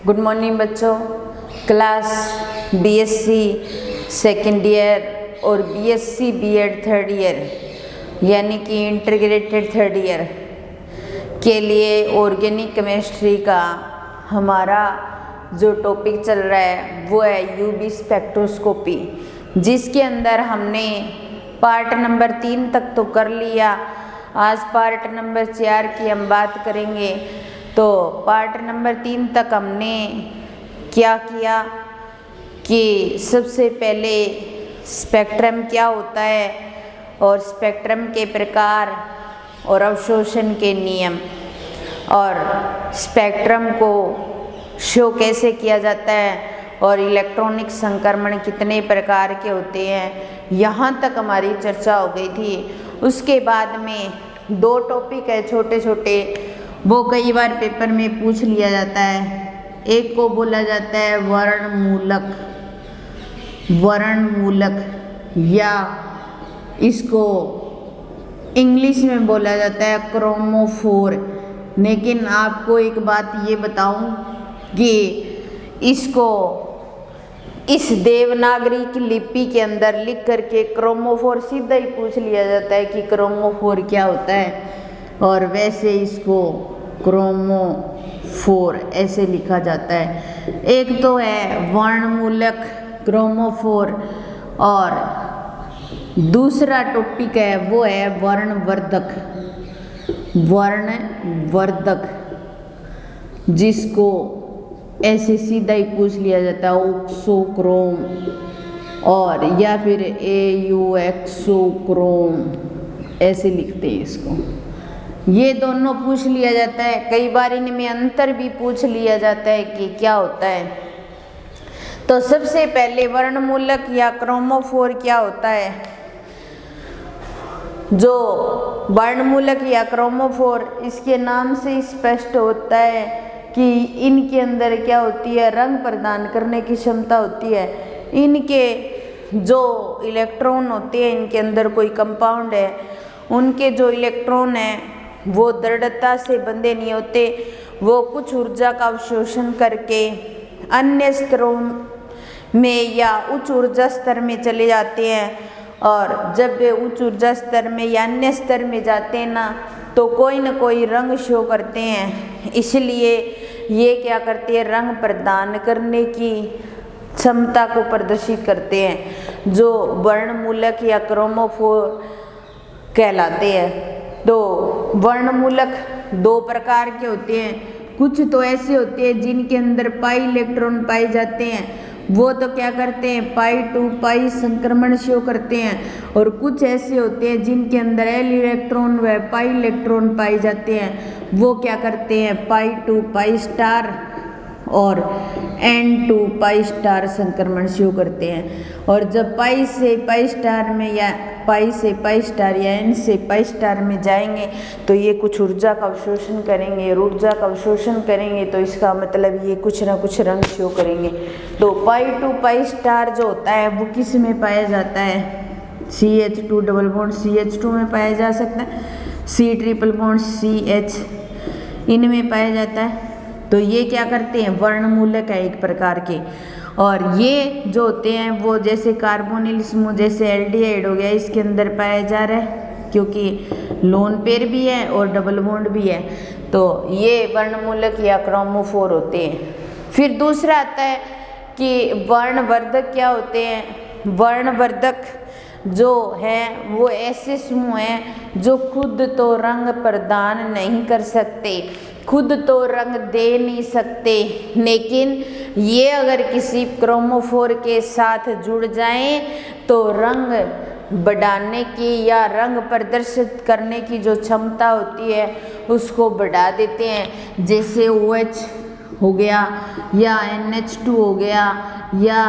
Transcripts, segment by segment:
Good morning बच्चों। Class BSc second year और BSc BEd third year यानी कि इंटीग्रेटेड थर्ड ईयर के लिए ऑर्गेनिक केमिस्ट्री का हमारा जो टॉपिक चल रहा है वो है यूवी स्पेक्ट्रोस्कोपी, जिसके अंदर हमने पार्ट नंबर 3 तक तो कर लिया। आज पार्ट नंबर 4 की हम बात करेंगे। तो पार्ट नंबर 3 तक हमने क्या किया कि सबसे पहले स्पेक्ट्रम क्या होता है और स्पेक्ट्रम के प्रकार और अवशोषण के नियम और स्पेक्ट्रम को शो कैसे किया जाता है और इलेक्ट्रॉनिक संक्रमण कितने प्रकार के होते हैं, यहाँ तक हमारी चर्चा हो गई थी। उसके बाद में 2 टॉपिक है छोटे छोटे, वो कई बार पेपर में पूछ लिया जाता है। एक को बोला जाता है वर्णमूलक या इसको इंग्लिश में बोला जाता है क्रोमोफोर। लेकिन आपको एक बात ये बताऊं कि इसको इस देवनागरी की लिपि के अंदर लिख करके क्रोमोफोर सीधा ही पूछ लिया जाता है कि क्रोमोफोर क्या होता है, और वैसे इसको क्रोमोफोर ऐसे लिखा जाता है। एक तो है वर्णमूलक क्रोमोफोर और दूसरा टॉपिक है वो है वर्णवर्धक, जिसको ऐसे सीधा ही पूछ लिया जाता है ऑक्सोक्रोम और या फिर एयूएक्सोक्रोम ऐसे लिखते हैं इसको। ये दोनों पूछ लिया जाता है। कई बार इनमें अंतर भी पूछ लिया जाता है कि क्या होता है। तो सबसे पहले वर्णमूलक या क्रोमोफोर क्या होता है। जो वर्णमूलक या क्रोमोफोर, इसके नाम से स्पष्ट होता है कि इनके अंदर क्या होती है, रंग प्रदान करने की क्षमता होती है। इनके जो इलेक्ट्रॉन होते हैं, इनके अंदर कोई कंपाउंड है, उनके जो इलेक्ट्रॉन हैं वो दृढ़ता से बंधे नहीं होते, वो कुछ ऊर्जा का अवशोषण करके अन्य स्तरों में या उच्च ऊर्जा स्तर में चले जाते हैं। और जब वे उच्च ऊर्जा स्तर में या अन्य स्तर में जाते हैं ना, तो कोई न कोई रंग शो करते हैं। इसलिए ये क्या करते हैं, रंग प्रदान करने की क्षमता को प्रदर्शित करते हैं, जो वर्णमूलक या क्रोमोफोर कहलाते हैं। तो वर्णमूलक 2 प्रकार के होते हैं। कुछ तो ऐसे होते हैं जिनके अंदर पाई इलेक्ट्रॉन पाए जाते हैं, वो तो क्या करते हैं पाई टू पाई संक्रमण शो करते हैं। और कुछ ऐसे होते हैं जिनके अंदर एल इलेक्ट्रॉन व पाई इलेक्ट्रॉन पाए जाते हैं, वो क्या करते हैं पाई टू पाई स्टार और एन टू पाई स्टार संक्रमण शो करते हैं। और जब पाई से पाई स्टार में या पाई से पाई स्टार या एन से पाई स्टार में जाएंगे तो ये कुछ ऊर्जा का अवशोषण करेंगे, और ऊर्जा का अवशोषण करेंगे तो इसका मतलब ये कुछ ना कुछ रंग शो करेंगे। तो पाई टू पाई स्टार जो होता है वो किस में पाया जाता है, CH2 डबल बॉन्ड CH2 में पाया जा सकता है, C ट्रिपल बॉन्ड CH इनमें पाया जाता है। तो ये क्या करते हैं, वर्णमूलक है एक प्रकार के। और ये जो होते हैं वो जैसे कार्बोनिल समूह, जैसे एल्डिहाइड हो गया, इसके अंदर पाया जा रहा है क्योंकि लोन पेयर भी है और डबल बॉन्ड भी है। तो ये वर्णमूलक या क्रोमोफोर होते हैं। फिर दूसरा आता है कि वर्णवर्धक क्या होते हैं। वर्णवर्धक जो है वो ऐसे समूह हैं जो खुद तो रंग प्रदान नहीं कर सकते, खुद तो रंग दे नहीं सकते, लेकिन ये अगर किसी क्रोमोफोर के साथ जुड़ जाएं तो रंग बढ़ाने की या रंग प्रदर्शित करने की जो क्षमता होती है उसको बढ़ा देते हैं। जैसे OH हो गया या NH2 हो गया या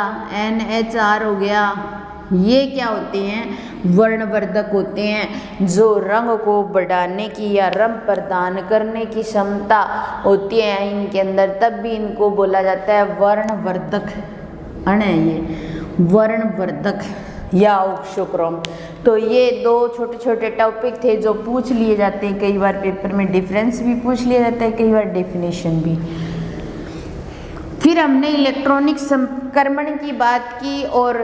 NHR हो गया, ये क्या होते हैं, वर्णवर्धक होते हैं, जो रंग को बढ़ाने की या रंग प्रदान करने की क्षमता होती है इनके अंदर, तब भी इनको बोला जाता है वर्णवर्धक। ये वर्णवर्धक या ऑक्सोक्रोम। तो ये 2 छोटे छोटे टॉपिक थे जो पूछ लिए जाते हैं कई बार पेपर में। डिफरेंस भी पूछ लिया जाता है कई बार, डेफिनेशन भी। फिर हमने इलेक्ट्रॉनिक संक्रमण की बात की और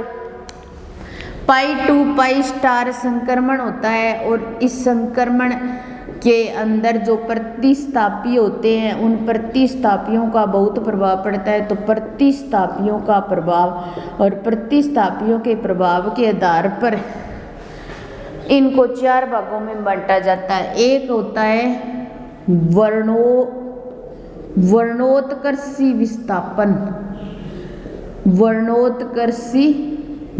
पाई टू पाई स्टार संक्रमण होता है और इस संक्रमण के अंदर जो प्रतिस्थापी होते हैं उन प्रतिस्थापियों का बहुत प्रभाव पड़ता है। तो प्रतिस्थापियों का प्रभाव और प्रतिस्थापियों के प्रभाव के आधार पर इनको 4 भागों में बांटा जाता है। एक होता है वर्णोत्कर्षी विस्थापन, वर्णोत्कर्षी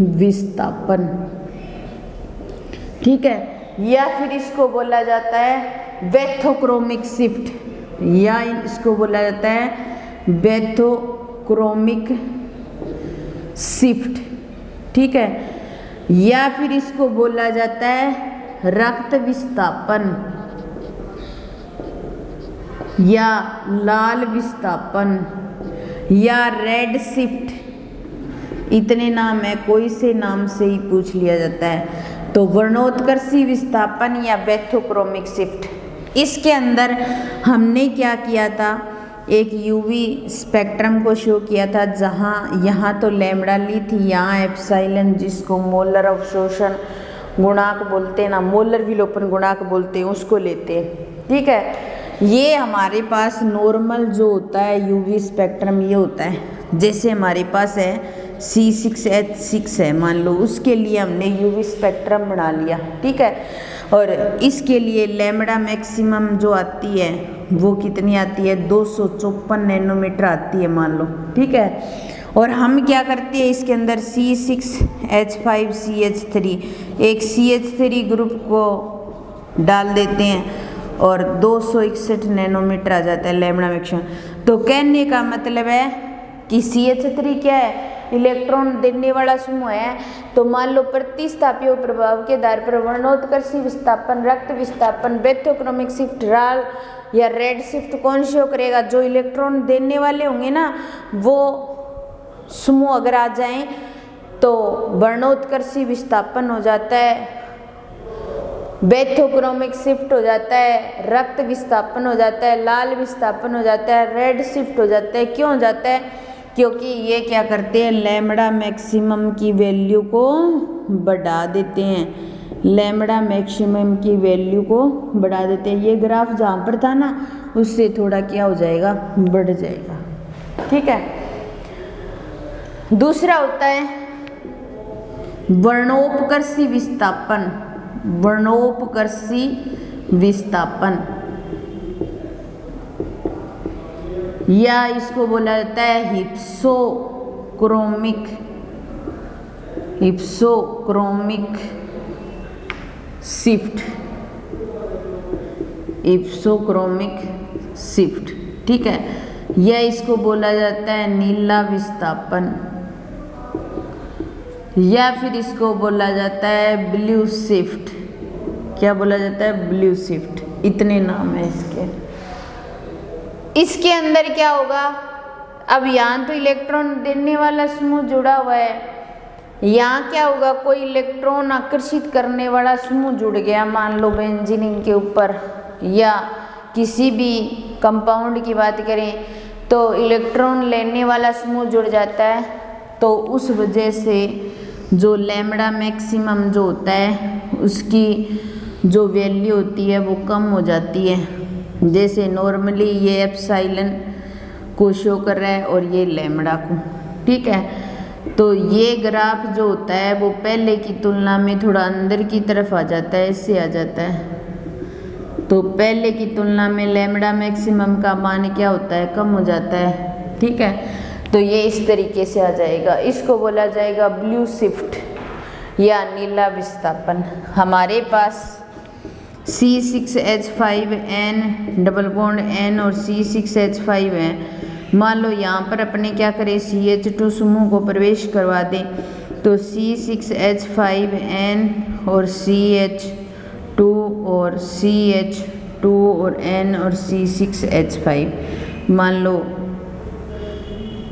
विस्थापन, ठीक है, या फिर इसको बोला जाता है बैथोक्रोमिक शिफ्ट, या इसको बोला जाता है बैथोक्रोमिक शिफ्ट, ठीक है, या फिर इसको बोला जाता है रक्त विस्थापन या लाल विस्थापन या रेड शिफ्ट। इतने नाम है, कोई से नाम से ही पूछ लिया जाता है। तो वर्णोत्कर्षी विस्थापन या बैथोक्रोमिक शिफ्ट, इसके अंदर हमने क्या किया था, एक यूवी स्पेक्ट्रम को शो किया था, जहाँ यहाँ तो लैम्बडा ली थी, यहाँ एप्सिलॉन जिसको मोलर अवशोषण गुणांक बोलते हैं ना, मोलर विलोपन गुणांक बोलते हैं, उसको लेते हैं, ठीक है। ये हमारे पास नॉर्मल जो होता है यूवी स्पेक्ट्रम ये होता है, जैसे हमारे पास है C6H6 है मान लो, उसके लिए हमने यूवी स्पेक्ट्रम बना लिया, ठीक है। और इसके लिए लैम्बडा मैक्सिमम जो आती है वो कितनी आती है, 254 नैनोमीटर आती है मान लो, ठीक है। और हम क्या करते हैं, इसके अंदर C6H5CH3 एक CH3 ग्रुप को डाल देते हैं और 261 नैनोमीटर आ जाता है लैम्बडा मैक्सिमम। तो कहने का मतलब है कि CH3 क्या है, इलेक्ट्रॉन देने वाला समूह है। तो मान लो प्रतिस्थापी प्रभाव के आधार पर वर्णोत्कर्षी विस्थापन, रक्त विस्थापन, बैथोक्रोमिक शिफ्ट, लाल या रेड शिफ्ट कौन शो करेगा, जो इलेक्ट्रॉन देने वाले होंगे ना वो समूह अगर आ जाएं तो वर्णोत्कर्षी विस्थापन हो जाता है, बैथोक्रोमिक शिफ्ट हो जाता है, रक्त विस्थापन हो जाता है, लाल विस्थापन हो जाता है, रेड शिफ्ट हो जाता है। क्यों हो जाता है, क्योंकि ये क्या करते हैं, लैम्बडा मैक्सिमम की वैल्यू को बढ़ा देते हैं, लैम्बडा मैक्सिमम की वैल्यू को बढ़ा देते हैं। ये ग्राफ जहाँ पर था ना उससे थोड़ा क्या हो जाएगा, बढ़ जाएगा, ठीक है। दूसरा होता है वर्णोपकर्षी विस्थापन, वर्णोपकर्षी विस्थापन या इसको बोला जाता है हिप्सोक्रोमिक शिफ्ट, हिप्सोक्रोमिक शिफ्ट, ठीक है। या इसको बोला जाता है नीला विस्थापन या फिर इसको बोला जाता है ब्लू शिफ्ट। क्या बोला जाता है, ब्लू शिफ्ट। इतने नाम है इसके। इसके अंदर क्या होगा, अब यहाँ तो इलेक्ट्रॉन देने वाला समूह जुड़ा हुआ है, यहाँ क्या होगा, कोई इलेक्ट्रॉन आकर्षित करने वाला समूह जुड़ गया, मान लो बेंजीन के ऊपर या किसी भी कंपाउंड की बात करें तो इलेक्ट्रॉन लेने वाला समूह जुड़ जाता है। तो उस वजह से जो लैम्बडा मैक्सिमम जो होता है उसकी जो वैल्यू होती है वो कम हो जाती है। जैसे नॉर्मली ये एप्सिलॉन को शो कर रहा है और ये लैम्बडा को, ठीक है। तो ये ग्राफ जो होता है वो पहले की तुलना में थोड़ा अंदर की तरफ आ जाता है, इससे आ जाता है। तो पहले की तुलना में लैम्बडा मैक्सिमम का मान क्या होता है, कम हो जाता है, ठीक है। तो ये इस तरीके से आ जाएगा, इसको बोला जाएगा ब्लू शिफ्ट या नीला विस्थापन। हमारे पास C6H5N डबल बॉन्ड N और C6H5 है। मान लो यहाँ पर अपने क्या करें, CH2 समूह को प्रवेश करवा दें तो C6H5N और CH2 और CH2 और N और C6H5 मान लो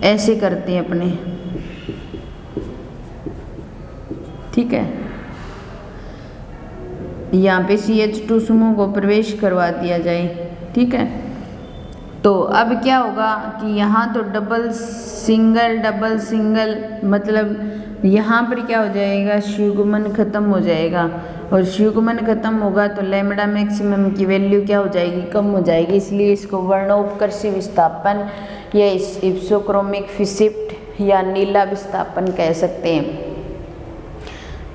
ऐसे करते हैं अपने, ठीक है। यहाँ पे CH2 समूह को प्रवेश करवा दिया जाए, ठीक है। तो अब क्या होगा कि यहाँ तो डबल सिंगल मतलब यहाँ पर क्या हो जाएगा, शुगमन खत्म हो जाएगा, और शुगमन खत्म होगा तो लैम्बडा मैक्सिमम की वैल्यू क्या हो जाएगी, कम हो जाएगी। इसलिए इसको वर्णोपकर्षी विस्थापन या इप्सोक्रोमिक शिफ्ट या नीला विस्थापन कह सकते हैं।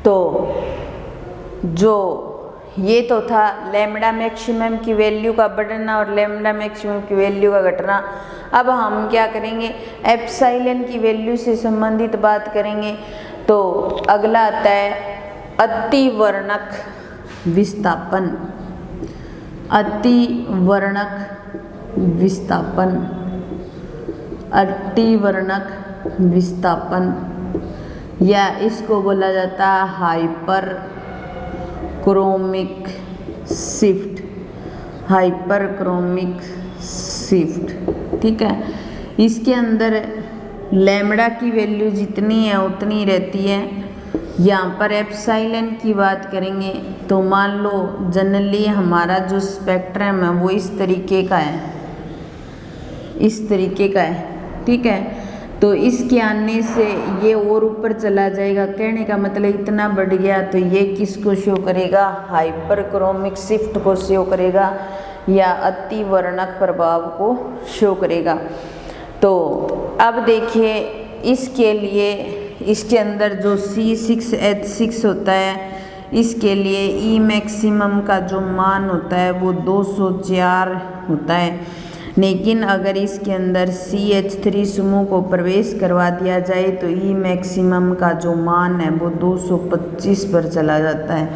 तो जो ये तो था लैम्बडा मैक्सिमम की वैल्यू का बढ़ना और लैम्बडा मैक्सिमम की वैल्यू का घटना। अब हम क्या करेंगे, एप्सिलॉन की वैल्यू से संबंधित बात करेंगे। तो अगला आता है अतिवर्णक विस्थापन। अतिवर्णक विस्थापन, अतिवर्णक विस्थापन या इसको बोला जाता है hyper chromic shift, hyper chromic shift. ठीक है, इसके अंदर लैम्बडा की वैल्यू जितनी है उतनी रहती है। यहाँ पर एप्सिलॉन की बात करेंगे तो मान लो जनरली हमारा जो स्पेक्ट्रम है वो इस तरीके का है, इस तरीके का है। ठीक है, तो इसके आने से ये और ऊपर चला जाएगा, कहने का मतलब इतना बढ़ गया, तो ये किसको शो करेगा, हाइपर क्रोमिक शिफ्ट को शो करेगा या अतिवर्णक प्रभाव को शो करेगा। तो अब देखिए इसके लिए, इसके अंदर जो C6H6 होता है, इसके लिए E मैक्सिमम का जो मान होता है वो 204 होता है। लेकिन अगर इसके अंदर CH3 समूह को प्रवेश करवा दिया जाए तो E मैक्सिमम का जो मान है वो 225 पर चला जाता है,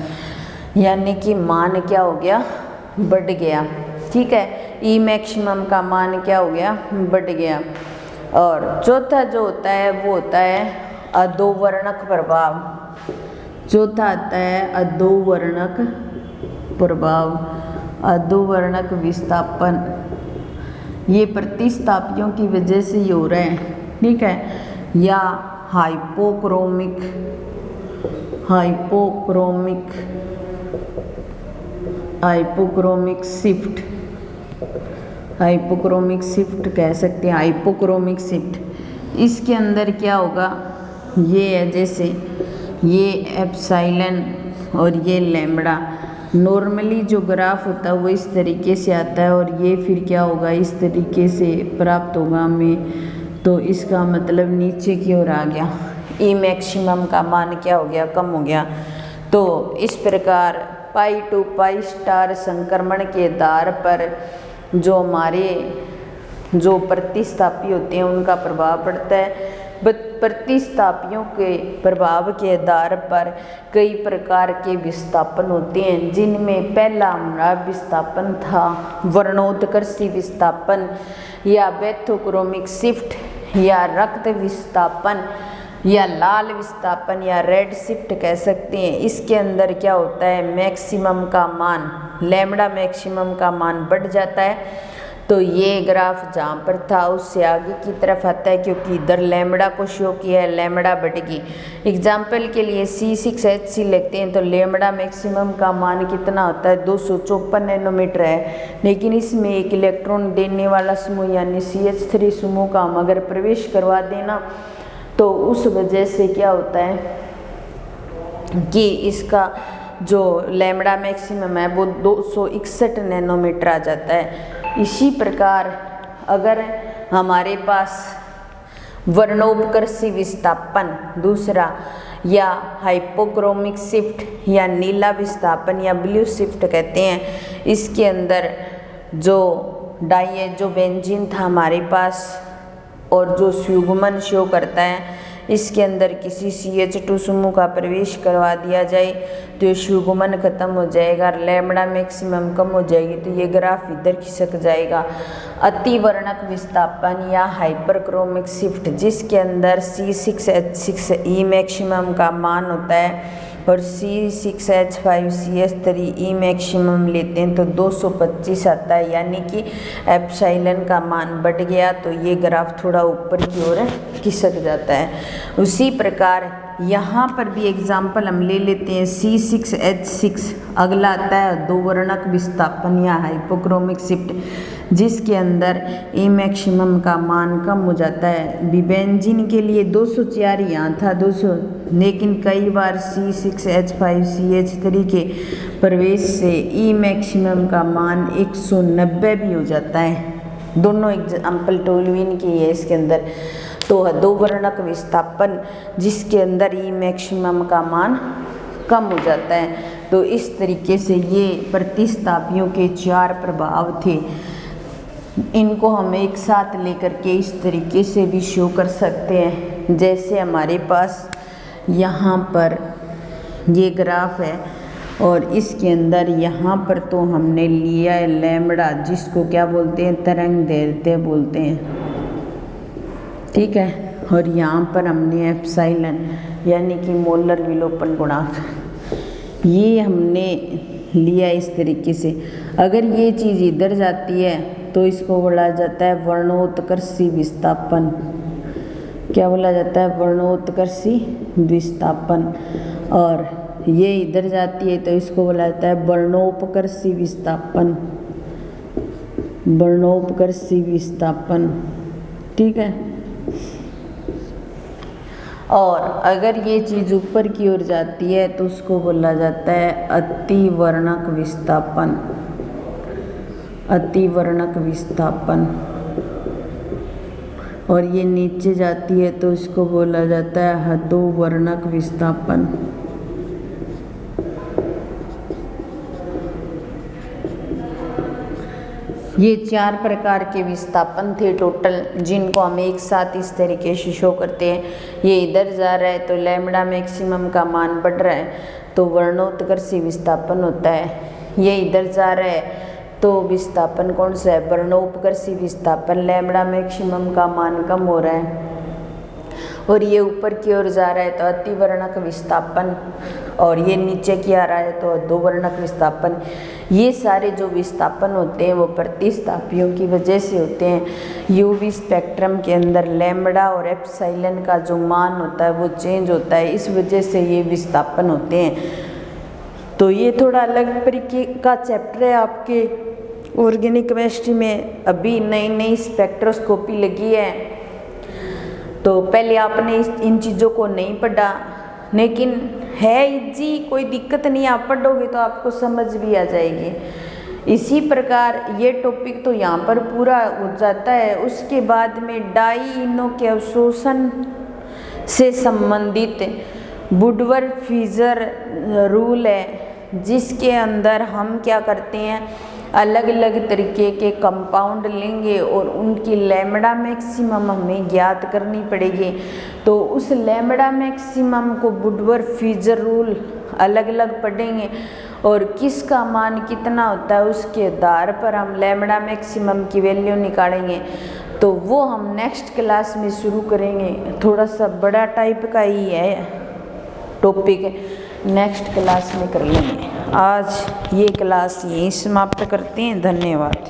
यानी कि मान क्या हो गया, बढ़ गया। ठीक है, E मैक्सिमम का मान क्या हो गया, बढ़ गया। और चौथा जो होता है वो होता है अधोवर्णक प्रभाव। चौथा आता है अधोवर्णक प्रभाव, अधोवर्णक विस्थापन। ये प्रतिस्थापियों की वजह से ही हो रहे हैं। ठीक है, या hypochromic, hypochromic, hypochromic shift, hypochromic shift कह सकते हैं, हाइपोक्रोमिक शिफ्ट। इसके अंदर क्या होगा, ये है जैसे ये एप्सिलॉन और ये लैम्बडा। नॉर्मली जो ग्राफ होता है वो इस तरीके से आता है और ये फिर क्या होगा, इस तरीके से प्राप्त होगा हमें। तो इसका मतलब नीचे की ओर आ गया, ई मैक्सिमम का मान क्या हो गया, कम हो गया। तो इस प्रकार पाई टू पाई स्टार संक्रमण के आधार पर जो हमारे जो प्रतिस्थापी होते हैं उनका प्रभाव पड़ता है। प्रतिस्थापियों के प्रभाव के आधार पर कई प्रकार के विस्थापन होते हैं, जिनमें पहला हमारा विस्थापन था वर्णोत्कर्षी विस्थापन या बैथोक्रोमिक शिफ्ट या रक्त विस्थापन या लाल विस्थापन या रेड शिफ्ट कह सकते हैं। इसके अंदर क्या होता है, मैक्सिमम का मान, लैम्बडा मैक्सिमम का मान बढ़ जाता है। तो ये ग्राफ जहाँ पर था उससे आगे की तरफ आता है, क्योंकि इधर लैम्बडा को शो किया है, लैम्बडा बढ़ेगी। एग्जाम्पल के लिए C6H6 लेते हैं तो लैम्बडा मैक्सिमम का मान कितना होता है, 254 नैनोमीटर है। लेकिन इसमें एक इलेक्ट्रॉन देने वाला समूह यानी CH3 समूह का हम अगर प्रवेश करवा देना तो उस वजह से क्या होता है कि इसका जो लैम्बडा मैक्सिमम है वो 261 नैनोमीटर आ जाता है। इसी प्रकार अगर हमारे पास वर्णोपकर्षी विस्थापन दूसरा या हाइपोक्रोमिक शिफ्ट या नीला विस्थापन या ब्लू शिफ्ट कहते हैं, इसके अंदर जो डाइएजो बेंजीन था हमारे पास और जो युग्मन शो करता है, इसके अंदर किसी CH2 समूह का प्रवेश करवा दिया जाए तो ये युग्मन खत्म हो जाएगा, लैम्बडा मैक्सिमम कम हो जाएगी, तो ये ग्राफ इधर खिसक जाएगा। अतिवर्णक विस्थापन या हाइपरक्रोमिक शिफ्ट जिसके अंदर C6H6 E मैक्सिमम का मान होता है और C6H5 CH3 E मैक्सिमम लेते हैं तो 225 आता है, यानी कि एप्सिलॉन का मान बढ़ गया तो ये ग्राफ थोड़ा ऊपर की ओर खिसक जाता है। उसी प्रकार यहाँ पर भी एग्जाम्पल हम ले लेते हैं C6H6। अगला आता है दो वर्णक विस्थापन या हाइपोक्रोमिक शिफ्ट, जिसके अंदर ए मैक्सिमम का मान कम हो जाता है। विबेंजीन के लिए 204 यहाँ था 200, लेकिन कई बार C6H5CH3 के प्रवेश से ई मैक्सिमम का मान 190 भी हो जाता है। दोनों एग्जाम्पल टोल्यूइन की है इसके अंदर। तो दो वर्णक विस्थापन जिसके अंदर ई मैक्सिमम का मान कम हो जाता है। तो इस तरीके से ये प्रतिस्थापियों के 4 प्रभाव थे। इनको हम एक साथ लेकर के इस तरीके से भी शो कर सकते हैं। जैसे हमारे पास यहाँ पर ये ग्राफ है और इसके अंदर यहाँ पर तो हमने लिया है लैम्बडा, जिसको क्या बोलते हैं, तरंग दैर्ध्य बोलते हैं, ठीक है। और यहाँ पर हमने एप्सिलॉन यानी कि मोलर विलोपन गुणांक, ये हमने लिया इस तरीके से। अगर ये चीज़ इधर जाती है तो इसको बोला जाता है वर्णोत्कर्षी विस्थापन। क्या बोला जाता है, वर्णोत्कर्षी विस्थापन। और ये इधर जाती है तो इसको बोला जाता है वर्णोपकर्षी विस्थापन, वर्णोपकर्षी विस्थापन, ठीक है। और अगर ये चीज़ ऊपर की ओर जाती है तो उसको बोला जाता है अतिवर्णक विस्थापन, अतिवर्णक विस्थापन। और ये नीचे जाती है तो इसको बोला जाता है हदोवर्णक विस्थापन। ये 4 प्रकार के विस्थापन थे टोटल, जिनको हम एक साथ इस तरीके से शो करते हैं। ये इधर जा रहा है तो लैम्बडा मैक्सिमम का मान बढ़ रहा है तो वर्णोत्कर्षी विस्थापन होता है। ये इधर जा रहा है तो विस्थापन कौन सा है, वर्णोपकर्षी विस्थापन, लैम्बडा मैक्सिमम का मान कम हो रहा है। और ये ऊपर की ओर जा रहा है तो अतिवर्णक विस्थापन, और ये नीचे की आ रहा है तो अधोवर्णक विस्थापन। ये सारे जो विस्थापन होते हैं वो प्रतिस्थापियों की वजह से होते हैं। यूवी स्पेक्ट्रम के अंदर लैम्बडा और एप्सिलॉन का जो मान होता है वो चेंज होता है, इस वजह से ये विस्थापन होते हैं। तो ये थोड़ा अलग तरीके का चैप्टर है आपके ऑर्गेनिक केमिस्ट्री में। अभी नई नई स्पेक्ट्रोस्कोपी लगी है तो पहले आपने इन चीज़ों को नहीं पढ़ा, लेकिन है इजी, कोई दिक्कत नहीं, आप पढ़ोगे तो आपको समझ भी आ जाएगी। इसी प्रकार ये टॉपिक तो यहाँ पर पूरा हो जाता है। उसके बाद में डाई इनों के अवशोषण से संबंधित वुडवर्ड-फीजर रूल है, जिसके अंदर हम क्या करते हैं, अलग अलग तरीके के कंपाउंड लेंगे और उनकी लैम्बडा मैक्सिमम हमें ज्ञात करनी पड़ेगी। तो उस लैम्बडा मैक्सिमम को वुडवर्ड-फीजर रूल अलग अलग पढ़ेंगे और किसका मान कितना होता है उसके आधार पर हम लैम्बडा मैक्सिमम की वैल्यू निकालेंगे। तो वो हम नेक्स्ट क्लास में शुरू करेंगे। थोड़ा सा बड़ा टाइप का ही है टॉपिक, नेक्स्ट क्लास में कर लेंगे। आज ये क्लास यहीं समाप्त करते हैं। धन्यवाद।